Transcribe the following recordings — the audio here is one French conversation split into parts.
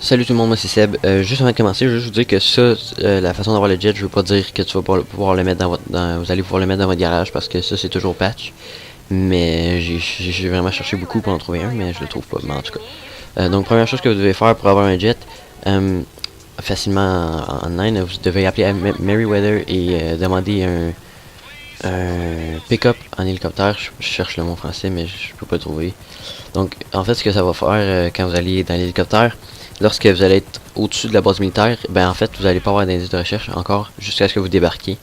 Salut tout le monde, moi c'est Seb. Juste avant de commencer, je veux juste vous dire que ça, la façon d'avoir le jet, je veux pas dire que tu vas pouvoir le mettre vous allez pouvoir le mettre dans votre garage parce que ça c'est toujours patch. Mais j'ai vraiment cherché beaucoup pour en trouver un, mais je le trouve pas. Mais en tout cas, donc première chose que vous devez faire pour avoir un jet, facilement en online, vous devez appeler à Meriwether et demander un pick-up en hélicoptère. Je cherche le mot français, mais je peux pas le trouver. Donc en fait, ce que ça va faire quand vous allez dans l'hélicoptère. Lorsque vous allez être au-dessus de la base militaire, ben en fait vous n'allez pas avoir d'indice de recherche encore jusqu'à ce que vous débarquiez.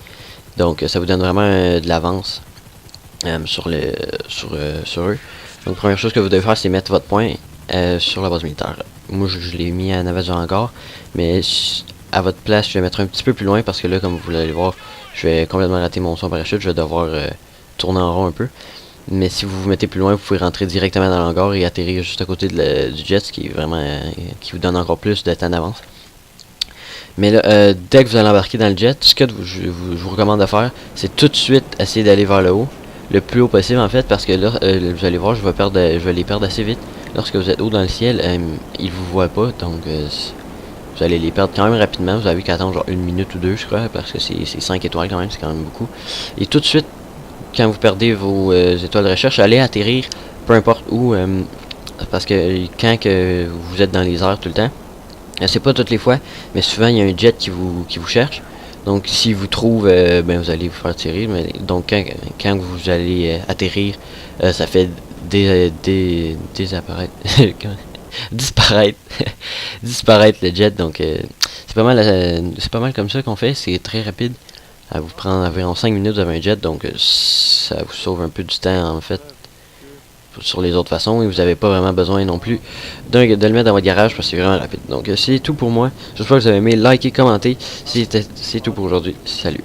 Donc ça vous donne vraiment de l'avance sur eux. Donc première chose que vous devez faire, c'est mettre votre point sur la base militaire. Moi je l'ai mis à Navette du Hangar, mais à votre place je vais mettre un petit peu plus loin parce que là comme vous allez voir, je vais complètement rater mon saut en parachute, je vais devoir tourner en rond un peu. Mais si vous vous mettez plus loin, vous pouvez rentrer directement dans l'hangar et atterrir juste à côté du jet, ce qui est vraiment qui vous donne encore plus de temps d'avance. Mais là, dès que vous allez embarquer dans le jet, ce que je vous recommande de faire, c'est tout de suite essayer d'aller vers le haut, le plus haut possible en fait, parce que là, vous allez voir, je vais les perdre assez vite. Lorsque vous êtes haut dans le ciel, ils vous voient pas, donc vous allez les perdre quand même rapidement. Vous avez qu'à attendre genre 1 minute ou deux, je crois, parce que c'est 5 étoiles quand même, c'est quand même beaucoup. Et tout de suite, quand vous perdez vos étoiles de recherche, allez atterrir peu importe où, parce que quand que vous êtes dans les airs tout le temps, c'est pas toutes les fois, mais souvent il y a un jet qui vous cherche. Donc s'il vous trouve, ben vous allez vous faire tirer. Mais donc quand vous allez atterrir, ça fait désapparaître, disparaître, disparaître le jet. Donc c'est pas mal comme ça qu'on fait. C'est très rapide. Ça vous prend environ 5 minutes d'avoir un jet, donc ça vous sauve un peu du temps en fait sur les autres façons, et vous n'avez pas vraiment besoin non plus de le mettre dans votre garage parce que c'est vraiment rapide. Donc c'est tout pour moi. J'espère que vous avez aimé, likez, commentez. C'est tout pour aujourd'hui. Salut.